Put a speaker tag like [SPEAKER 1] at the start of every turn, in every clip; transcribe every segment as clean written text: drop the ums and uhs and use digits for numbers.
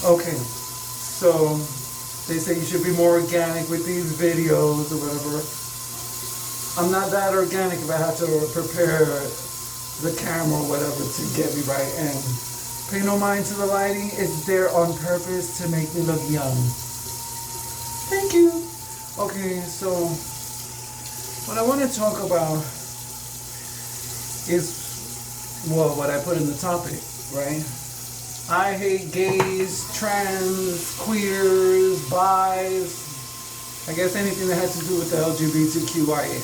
[SPEAKER 1] Okay, so they say you should be more organic with these videos or whatever. I'm not that organic if I have to prepare the camera or whatever to get me right. And pay no mind to the lighting. It's there on purpose to make me look young. Thank you. Okay, so what I want to talk about is, well, what I put in the topic, right? I hate gays, trans, queers, bis, I guess anything that has to do with the LGBTQIA.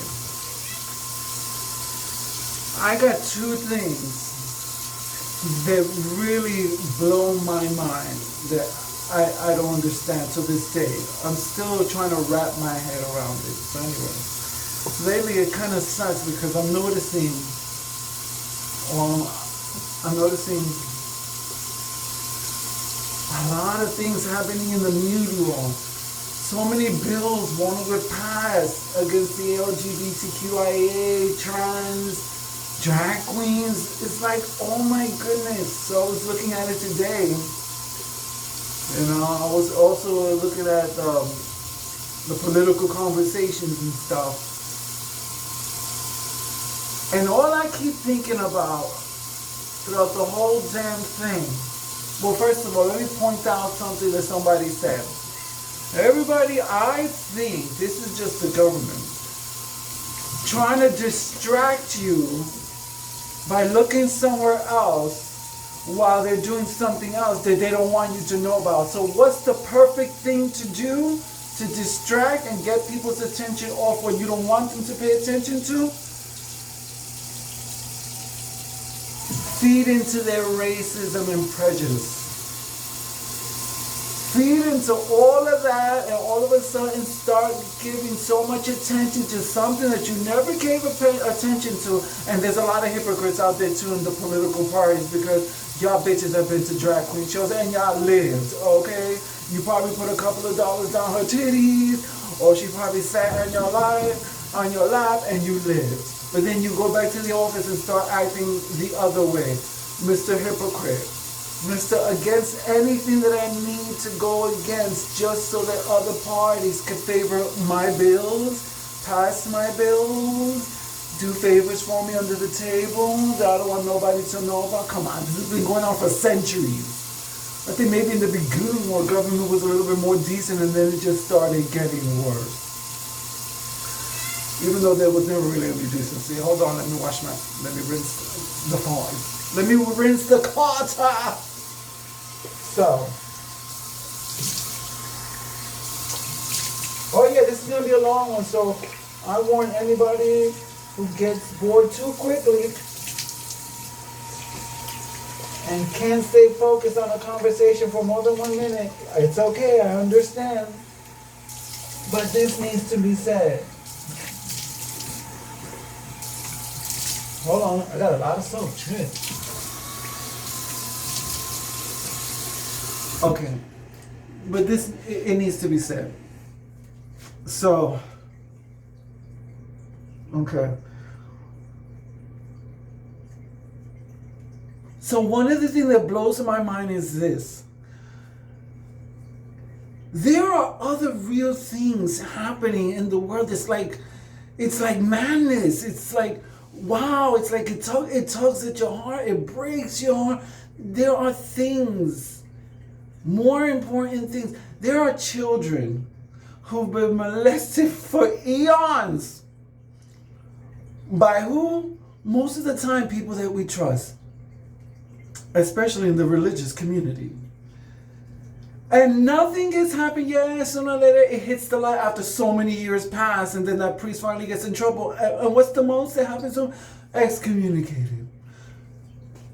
[SPEAKER 1] I got two things that really blow my mind that I don't understand to this day. I'm still trying to wrap my head around it. So anyway, lately it kind of sucks because I'm noticing a lot of things happening in the media. So many bills want to get passed against the LGBTQIA, trans, drag queens. It's like, oh my goodness. So I was looking at it today. You know, I was also looking at the political conversations and stuff. And all I keep thinking about throughout the whole damn thing, well, first of all, let me point out something that somebody said. Everybody, I think this is just the government trying to distract you by looking somewhere else while they're doing something else that they don't want you to know about. So what's the perfect thing to do to distract and get people's attention off what you don't want them to pay attention to? Feed into their racism and prejudice. Feed into all of that, and all of a sudden start giving so much attention to something that you never gave attention to. And there's a lot of hypocrites out there too in the political parties, because y'all bitches have been to drag queen shows and y'all lived, okay? You probably put a couple of dollars down her titties, or she probably sat on your lap and you lived. But then you go back to the office and start acting the other way. Mr. Hypocrite. Mr. Against anything that I need to go against just so that other parties can favor my bills, pass my bills, do favors for me under the table that I don't want nobody to know about. Come on, this has been going on for centuries. I think maybe in the beginning our government was a little bit more decent, and then it just started getting worse. Even though there was never really any decency. Hold on, let me rinse the phone. Let me rinse the water. So, oh yeah, this is going to be a long one, so I warn anybody who gets bored too quickly and can't stay focused on a conversation for more than 1 minute. It's okay, I understand. But this needs to be said. Hold on, I got a lot of soap. Shit. Okay, but this, it needs to be said. So, okay. So one of the things that blows my mind is this. There are other real things happening in the world. It's like madness. It's like, wow, it's like it tugs at your heart. It breaks your heart. There are things, more important things. There are children who've been molested for eons. By who? Most of the time, people that we trust, especially in the religious community. And nothing has happened yet. Sooner or later, it hits the light after so many years pass, and then that priest finally gets in trouble. And what's the most that happens to him? Excommunicated.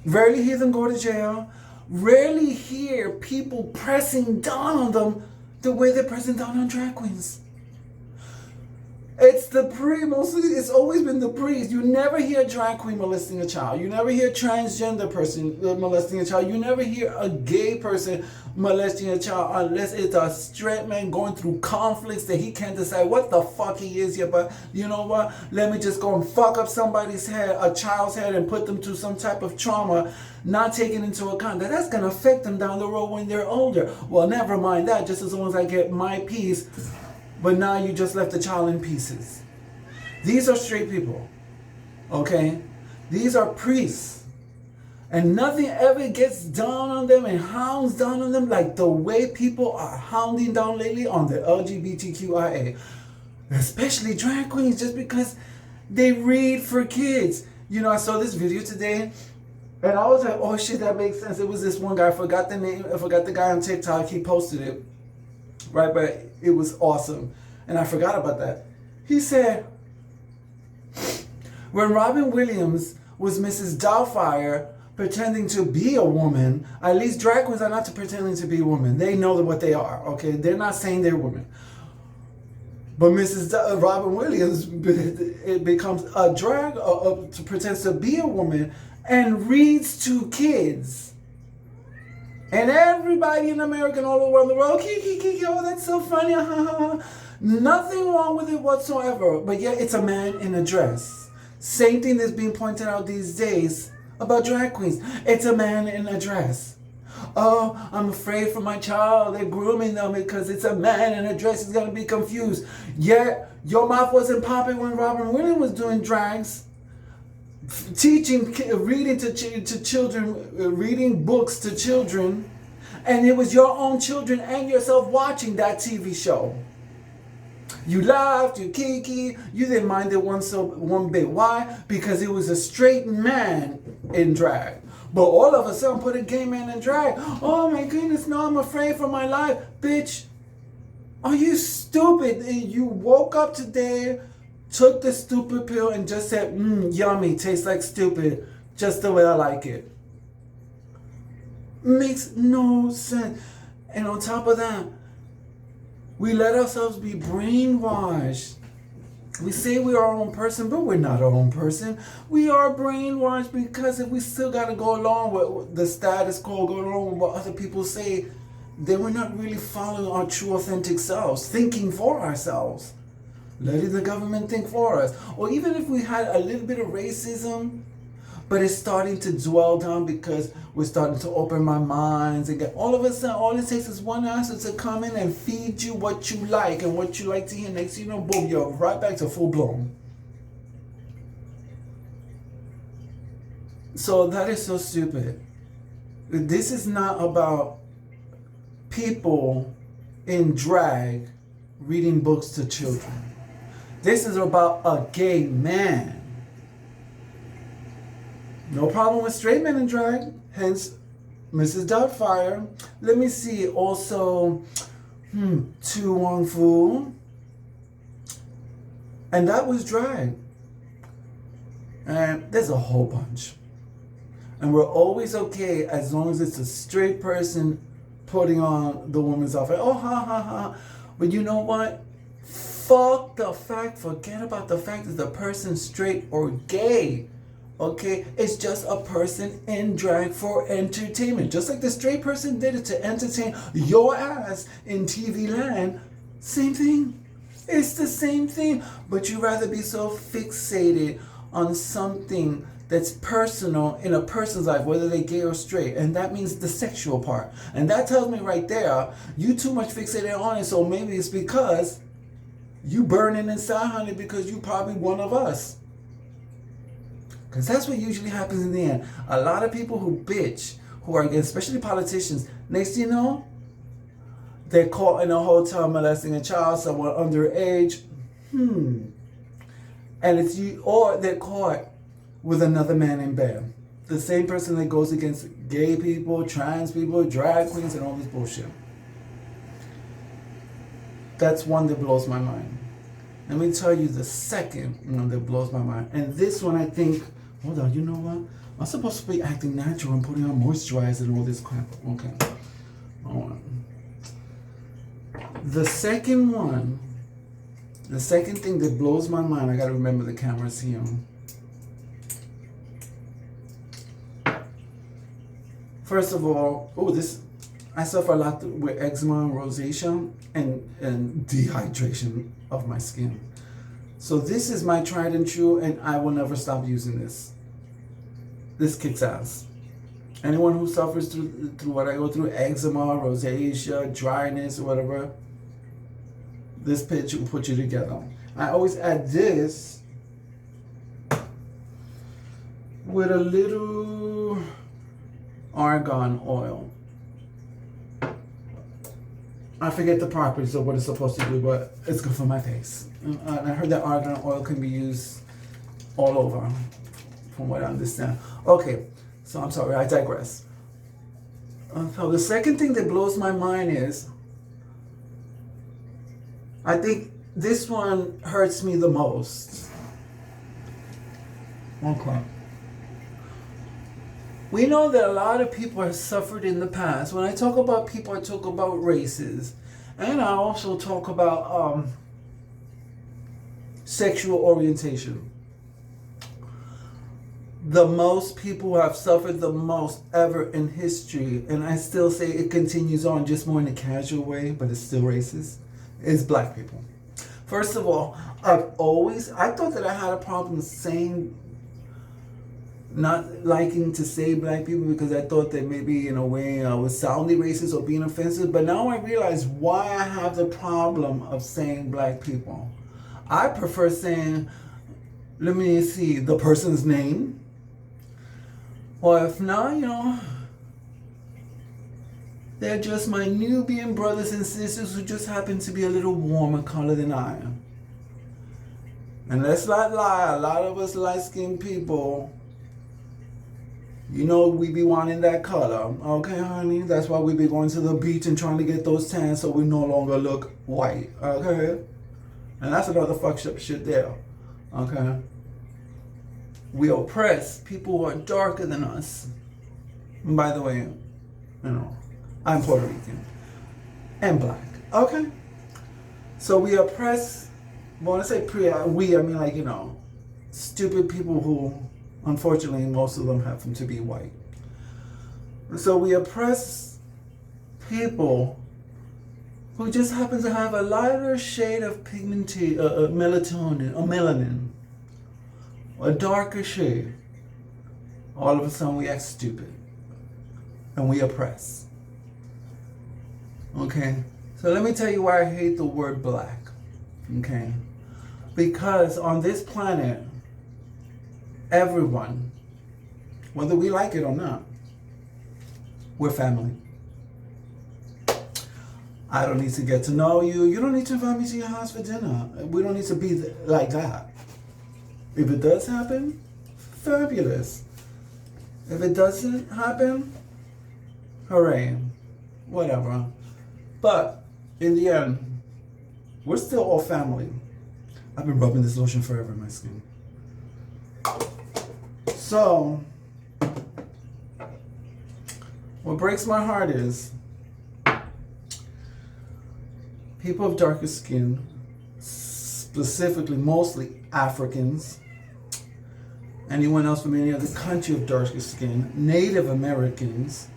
[SPEAKER 1] Rarely hear them go to jail. Rarely hear people pressing down on them the way they're pressing down on drag queens. It's the priest. Mostly, it's always been the priest. You never hear a drag queen molesting a child. You never hear a transgender person molesting a child. You never hear a gay person molesting a child unless it's a straight man going through conflicts that he can't decide what the fuck he is yet. But you know what? Let me just go and fuck up somebody's head, a child's head, and put them through some type of trauma, not taking into account that that's going to affect them down the road when they're older. Well, never mind that. Just as long as I get my piece. But now you just left the child in pieces. These are straight people, okay? These are priests. And nothing ever gets down on them and hounds down on them like the way people are hounding down lately on the LGBTQIA. Especially drag queens, just because they read for kids. You know, I saw this video today, and I was like, oh shit, that makes sense. It was this one guy, I forgot the name, I forgot the guy on TikTok, he posted it. Right, but it was awesome. And I forgot about that. He said, when Robin Williams was Mrs. Doubtfire pretending to be a woman, at least drag queens are not pretending to be women. They know what they are, okay? They're not saying they're women. But Robin Williams, it becomes a drag, pretends to be a woman and reads to kids. And everybody in America and all around the world, oh, that's so funny. Nothing wrong with it whatsoever. But yet it's a man in a dress. Same thing that's being pointed out these days about drag queens. It's a man in a dress. Oh, I'm afraid for my child. They're grooming them because it's a man in a dress. He's going to be confused. Yet your mouth wasn't popping when Robin Williams was doing drags. Teaching, reading to children, reading books to children, and it was your own children and yourself watching that TV show. You laughed, you kiki, you didn't mind it one bit. Why? Because it was a straight man in drag. But all of a sudden put a gay man in drag. Oh my goodness, no, I'm afraid for my life. Bitch, are you stupid? You woke up today, took the stupid pill and just said, yummy, tastes like stupid, just the way I like it. Makes no sense. And on top of that, we let ourselves be brainwashed. We say we're our own person, but we're not our own person. We are brainwashed because if we still got to go along with the status quo, go along with what other people say, then we're not really following our true authentic selves, thinking for ourselves. Letting the government think for us. Or even if we had a little bit of racism, but it's starting to dwell down because we're starting to open our minds and get all of a sudden, all it takes is one answer to come in and feed you what you like and what you like to hear. Next thing you know, boom, you're right back to full blown. So that is so stupid. This is not about people in drag reading books to children. This is about a gay man. No problem with straight men in drag, hence Mrs. Doubtfire. Let me see, also, Tu Wong Fu. And that was drag. And there's a whole bunch. And we're always okay as long as it's a straight person putting on the woman's outfit. Oh, ha, ha, ha. But you know what? Fuck the fact, forget about the fact that the person's straight or gay. Okay? It's just a person in drag for entertainment. Just like the straight person did it to entertain your ass in TV land. Same thing. It's the same thing. But you rather be so fixated on something that's personal in a person's life, whether they're gay or straight. And that means the sexual part. And that tells me right there, you too much fixated on it. So maybe it's because you burning inside, honey, because you probably one of us. Because that's what usually happens in the end. A lot of people who bitch, who are against, especially politicians, next thing you know, they're caught in a hotel molesting a child, someone underage. And it's you, or they're caught with another man in bed. The same person that goes against gay people, trans people, drag queens, and all this bullshit. That's one that blows my mind. Let me tell you the second one that blows my mind. And this one I think, hold on, you know what? I'm supposed to be acting natural and putting on moisturizer and all this crap. Okay. Hold on. The second one The second thing that blows my mind, I gotta remember the camera's here. First of all, I suffer a lot with eczema and rosacea and dehydration of my skin. So this is my tried and true, and I will never stop using this. This kicks ass. Anyone who suffers through what I go through, eczema, rosacea, dryness, or whatever, this pitch will put you together. I always add this with a little argan oil. I forget the properties of what it's supposed to do, but it's good for my face. And I heard that argan oil can be used all over, from what I understand. Okay, so I'm sorry, I digress. So the second thing that blows my mind is, I think this one hurts me the most. Okay. We know that a lot of people have suffered in the past. When I talk about people, I talk about races. And I also talk about sexual orientation. The most people who have suffered the most ever in history, and I still say it continues on just more in a casual way, but it's still racist, is black people. First of all, I thought that I had a problem saying, not liking to say black people, because I thought that maybe in a way I was sounding racist or being offensive. But now I realize why I have the problem of saying black people. I prefer saying, let me see, the person's name. Or if not, they're just my Nubian brothers and sisters who just happen to be a little warmer color than I am. And let's not lie, a lot of us light-skinned people, we be wanting that color. Okay, honey? That's why we be going to the beach and trying to get those tans so we no longer look white. Okay? And that's another fucked up shit there. Okay? We oppress people who are darker than us. And by the way, I'm Puerto Rican and black. Okay? So we oppress, when I say we, I mean stupid people who, unfortunately, most of them happen to be white. So we oppress people who just happen to have a lighter shade of melatonin, or melanin, a darker shade. All of a sudden we act stupid. And we oppress. Okay? So let me tell you why I hate the word black. Okay? Because on this planet, everyone, whether we like it or not, we're family. I don't need to get to know you. You don't need to invite me to your house for dinner. We don't need to be like that. If it does happen, fabulous. If it doesn't happen, hooray. Whatever. But in the end, we're still all family. I've been rubbing this lotion forever in my skin. So, what breaks my heart is people of darker skin, specifically mostly Africans, anyone else from any other country of darker skin, Native Americans,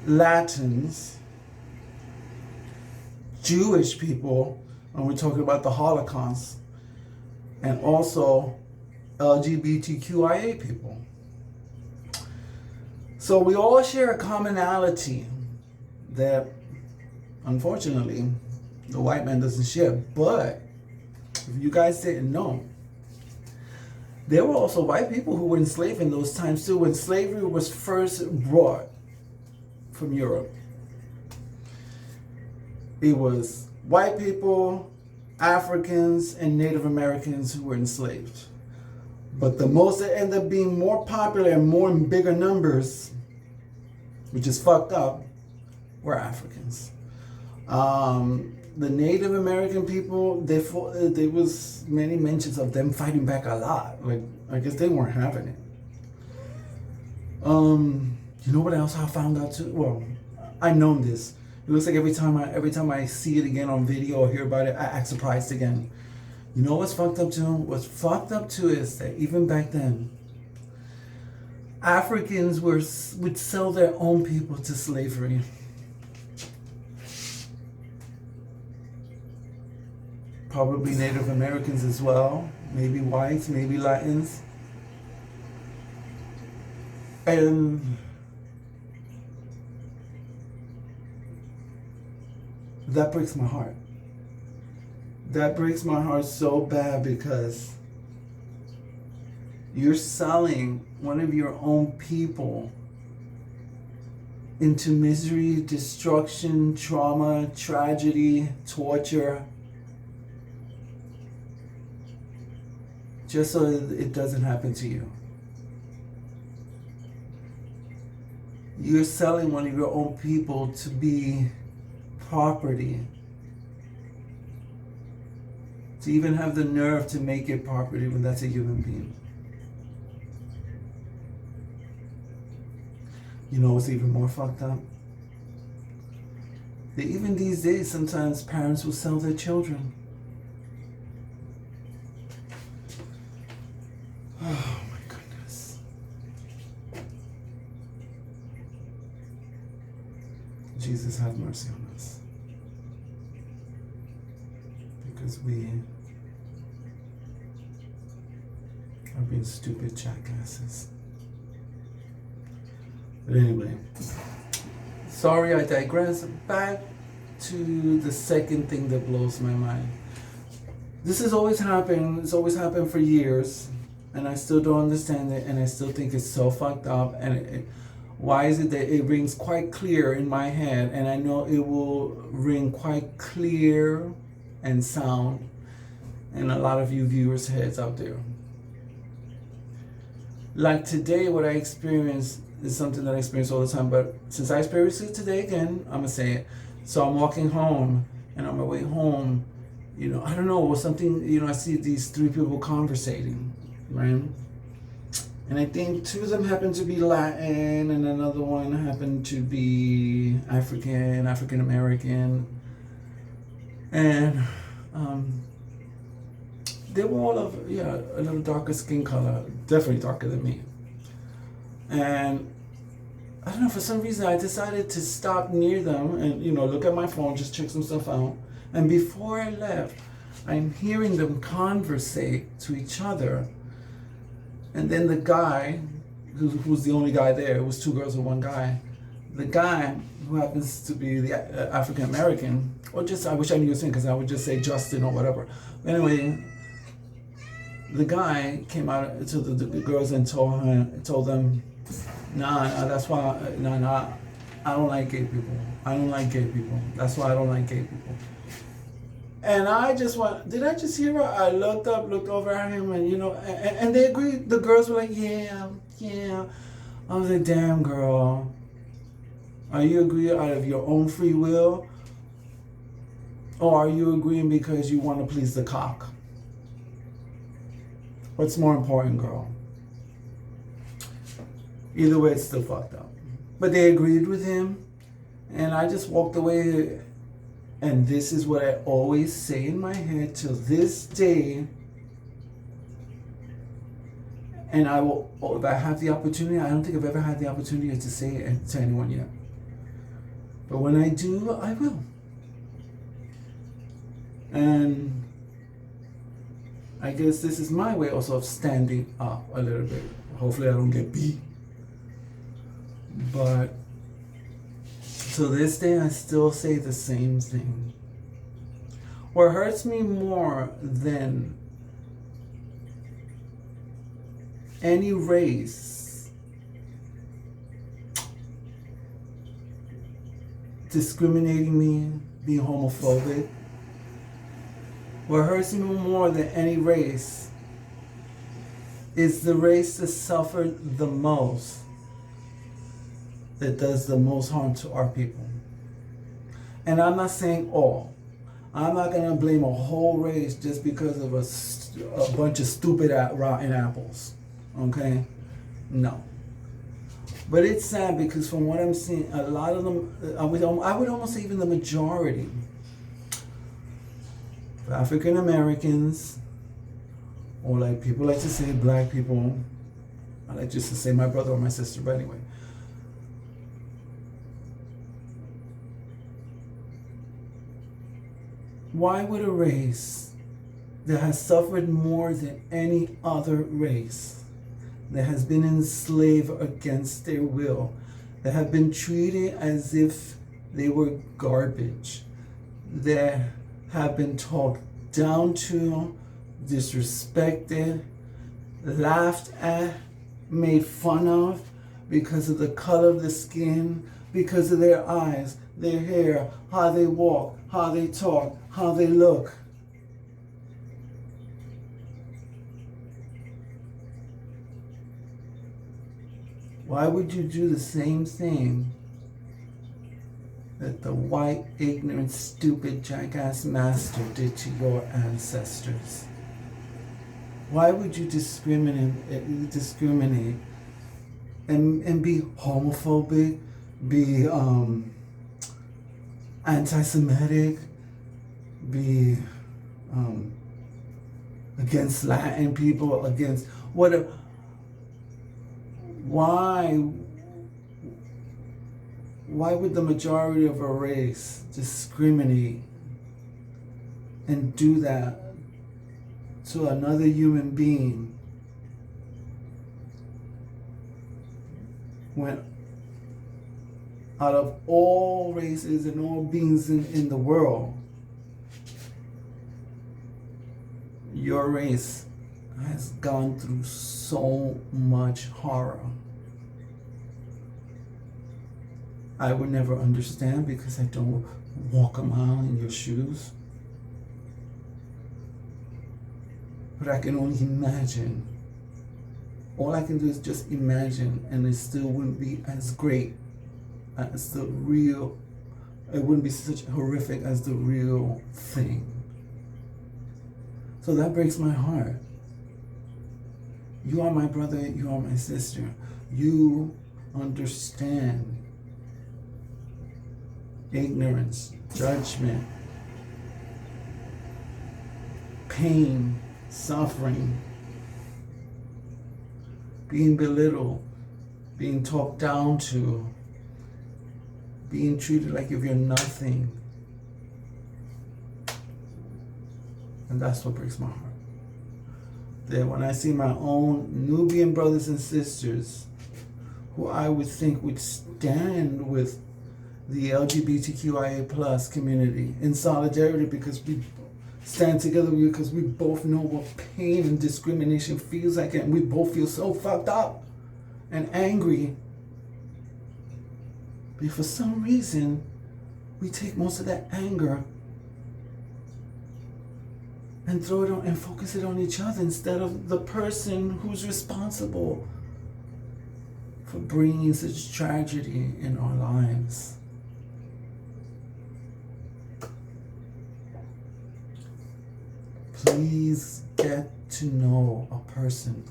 [SPEAKER 1] Latins, Jewish people, and we're talking about the Holocaust, and also LGBTQIA people. So we all share a commonality that, unfortunately, the white man doesn't share. But if you guys didn't know, there were also white people who were enslaved in those times too, when slavery was first brought from Europe. It was white people, Africans, and Native Americans who were enslaved. But the most that ended up being more popular and more in bigger numbers, which is fucked up, were Africans. The Native American people, there was many mentions of them fighting back a lot. Like, I guess they weren't having it. You know what else I found out too? Well, I known this. It looks like every time I see it again on video or hear about it, I act surprised again. You know what's fucked up too? What's fucked up too is that even back then, Africans would sell their own people to slavery. Probably Native Americans as well. Maybe whites, maybe Latins. And that breaks my heart. That breaks my heart so bad because you're selling one of your own people into misery, destruction, trauma, tragedy, torture, just so it doesn't happen to you. You're selling one of your own people to be property. To even have the nerve to make it property when that's a human being. You know what's even more fucked up? That even these days, sometimes parents will sell their children. Oh my goodness. Jesus have mercy on us. Because we are being stupid jackasses. But anyway, sorry I digress. Back to the second thing that blows my mind. This has always happened. It's always happened for years. And I still don't understand it. And I still think it's so fucked up. And why is it that it rings quite clear in my head? And I know it will ring quite clear and sound in a lot of you viewers' heads out there. Like today, what I experienced is something that I experience all the time, but since I experienced it today again, I'm gonna say it. So I'm walking home, and on my way home, you know, I don't know, something, you know, I see these three people conversating, right? And I think two of them happen to be Latin, and another one happened to be African American, and they were all of, a little darker skin color, definitely darker than me. And I don't know, for some reason I decided to stop near them and, you know, look at my phone, just check some stuff out. And before I left, I'm hearing them conversate to each other. And then the guy, who's the only guy there, it was two girls and one guy. The guy, who happens to be the African American, or just, I wish I knew his name because I would just say Justin or whatever. But anyway, the guy came out to the girls and told them, nah, that's why, I don't like gay people. I don't like gay people. That's why I don't like gay people. And I just did I just hear her? I looked over at him, and you know, and they agreed. The girls were like, yeah. I was like, damn, girl. Are you agreeing out of your own free will? Or are you agreeing because you want to please the cock? What's more important, girl? Either way, it's still fucked up. But they agreed with him, and I just walked away. And this is what I always say in my head till this day. And I will, if I have the opportunity, I don't think I've ever had the opportunity to say it to anyone yet. But when I do, I will. And I guess this is my way also of standing up a little bit. Hopefully I don't get beat. But to this day, I still say the same thing. What hurts me more than any race discriminating me, being homophobic, what hurts me more than any race is the race that suffered the most, that does the most harm to our people. And I'm not saying all. I'm not going to blame a whole race just because of a bunch of stupid rotten apples. Okay? No. But it's sad because from what I'm seeing, a lot of them, I would almost say even the majority of African Americans, or like people like to say black people. I like just to say my brother or my sister, but anyway. Why would a race that has suffered more than any other race, that has been enslaved against their will, that have been treated as if they were garbage, that have been talked down to, disrespected, laughed at, made fun of because of the color of the skin, because of their eyes, their hair, how they walk, how they talk, how they look. Why would you do the same thing that the white, ignorant, stupid, jackass master did to your ancestors? Why would you discriminate and be homophobic, be anti-Semitic, be against Latin people, against whatever? Why would the majority of a race discriminate and do that to another human being when out of all races and all beings in the world, your race has gone through so much horror? I would never understand because I don't walk a mile in your shoes. But I can only imagine. All I can do is just imagine, and it still wouldn't be as great as the real, it wouldn't be such horrific as the real thing. So that breaks my heart. You are my brother, you are my sister. You understand ignorance, judgment, pain, suffering, being belittled, being talked down to, being treated like if you're nothing. And that's what breaks my heart. That when I see my own Nubian brothers and sisters, who I would think would stand with the LGBTQIA plus community in solidarity, because we stand together, because we both know what pain and discrimination feels like, and we both feel so fucked up and angry. But for some reason, we take most of that anger and throw it on and focus it on each other instead of the person who's responsible for bringing such tragedy in our lives. Please get to know a person,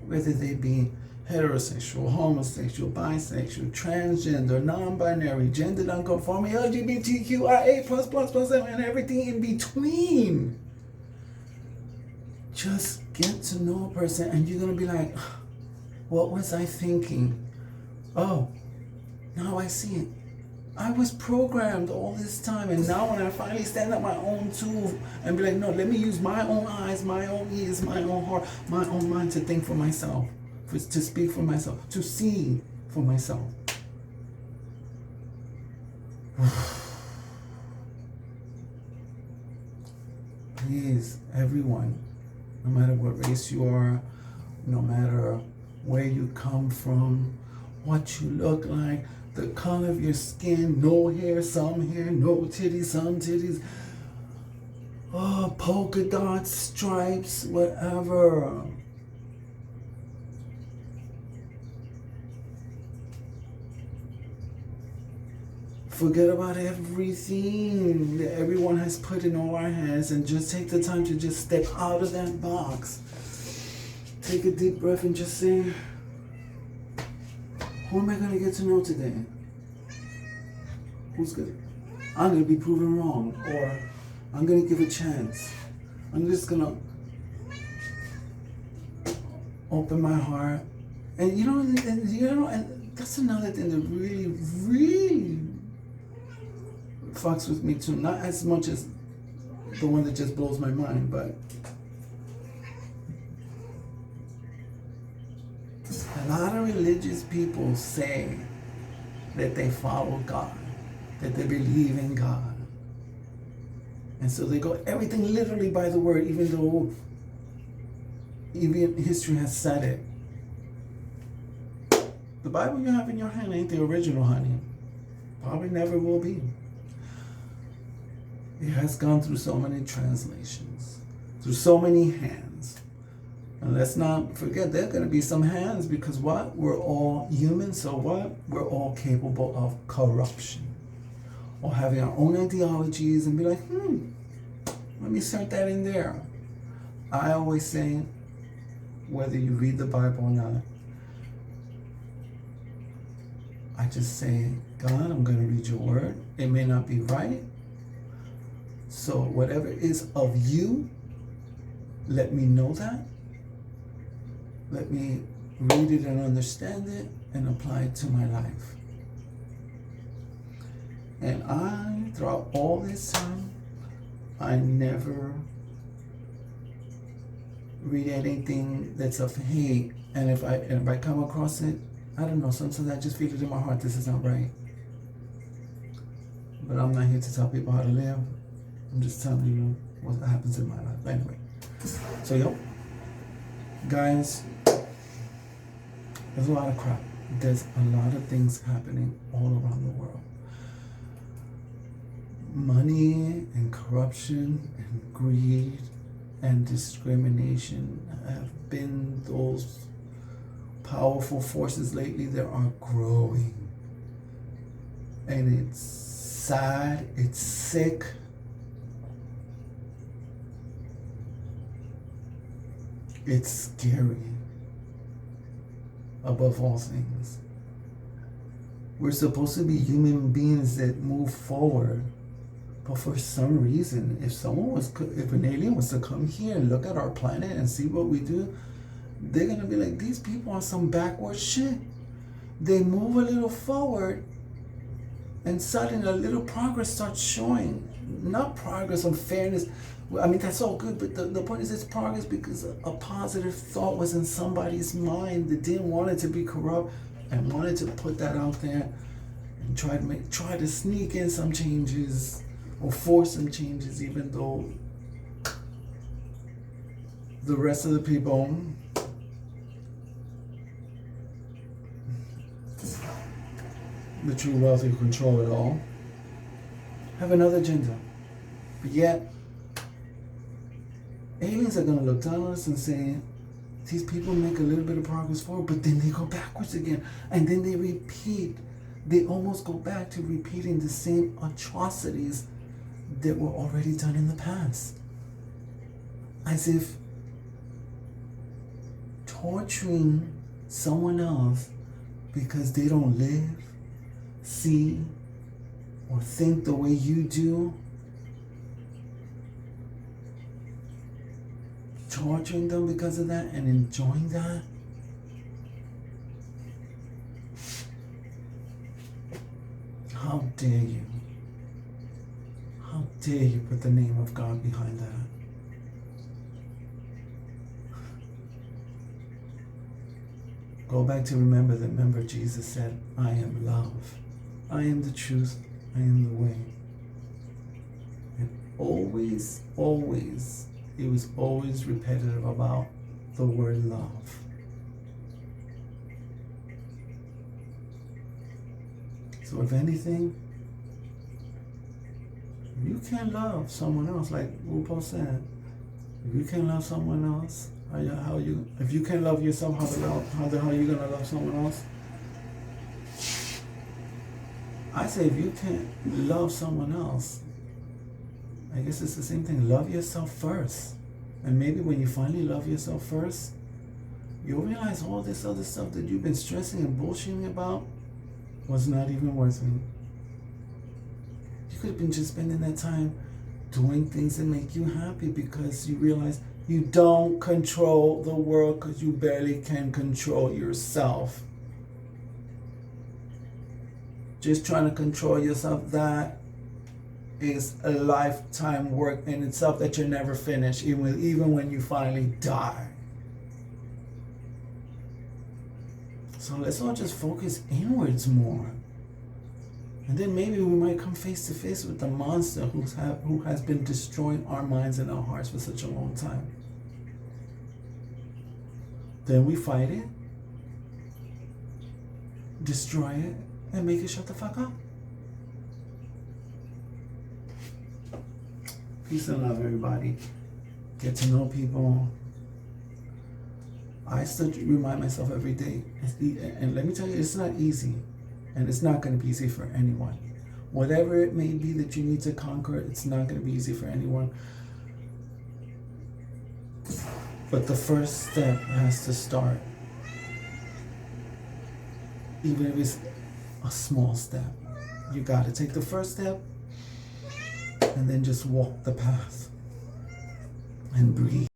[SPEAKER 1] whether they be heterosexual, homosexual, bisexual, transgender, non-binary, gender non-conforming, LGBTQIA+++, and everything in between. Just get to know a person, and you're going to be like, what was I thinking? Oh, now I see it. I was programmed all this time, and now when I finally stand up my own tool and be like, no, let me use my own eyes, my own ears, my own heart, my own mind to think for myself, to speak for myself, to see for myself. Please, everyone, no matter what race you are, no matter where you come from, what you look like, the color of your skin, no hair, some hair, no titties, some titties, polka dots, stripes, whatever. Forget about everything that everyone has put in all our heads and just take the time to just step out of that box. Take a deep breath and just say, who am I going to get to know today? Who's good? I'm going to be proven wrong, or I'm going to give a chance. I'm just going to open my heart. And and that's another thing that really, really fucks with me too. Not as much as the one that just blows my mind, but a lot of religious people say that they follow God, that they believe in God. And so they go everything literally by the word, even though even history has said it. The Bible you have in your hand ain't the original, honey. Probably never will be. It has gone through so many translations, through so many hands. And let's not forget, there are going to be some hands, because what? We're all human, so what? We're all capable of corruption. Or having our own ideologies and be like, let me insert that in there. I always say, whether you read the Bible or not, I just say, God, I'm going to read your word. It may not be right. So whatever is of you, let me know that. Let me read it and understand it and apply it to my life. And I, throughout all this time, I never read anything that's of hate. And if I come across it, I don't know, sometimes I just feel it in my heart, this is not right. But I'm not here to tell people how to live. I'm just telling you what happens in my life. Anyway, so guys, there's a lot of crap. There's a lot of things happening all around the world. Money and corruption and greed and discrimination have been those powerful forces lately that are growing. And it's sad, it's sick. It's scary, above all things. We're supposed to be human beings that move forward. But for some reason, if an alien was to come here and look at our planet and see what we do, they're going to be like, these people are some backward shit. They move a little forward and suddenly a little progress starts showing. Not progress on fairness. I mean, that's all good, but the point is it's progress because a positive thought was in somebody's mind that didn't want it to be corrupt and wanted to put that out there and try to sneak in some changes or force some changes, even though the rest of the people the true wealthy who control it all have another agenda. But yet aliens are going to look down on us and say, these people make a little bit of progress forward, but then they go backwards again. And then they repeat. They almost go back to repeating the same atrocities that were already done in the past. As if torturing someone else because they don't live, see, or think the way you do, torturing them because of that and enjoying that, how dare you? How dare you put the name of God behind that? Go back to remember Jesus said, I am love. I am the truth. I am the way. And always, it was always repetitive about the word love. So if anything, if you can't love someone else, like RuPaul said, if you can't love someone else, if you can't love yourself, how the hell are you gonna love someone else? I say if you can't love someone else, I guess it's the same thing. Love yourself first. And maybe when you finally love yourself first, you'll realize all this other stuff that you've been stressing and bullshitting about was not even worth it. You could have been just spending that time doing things that make you happy because you realize You don't control the world because you barely can control yourself. Just trying to control yourself, that is a lifetime work in itself that you're never finished, even when you finally die. So let's all just focus inwards more. And then maybe we might come face to face with the monster who has been destroying our minds and our hearts for such a long time. Then we fight it, destroy it, and make it shut the fuck up. Peace and love, everybody. Get to know people. I still remind myself every day. And let me tell you, it's not easy. And it's not going to be easy for anyone. Whatever it may be that you need to conquer, it's not going to be easy for anyone. But the first step has to start. Even if it's a small step. You got to take the first step and then just walk the path and breathe.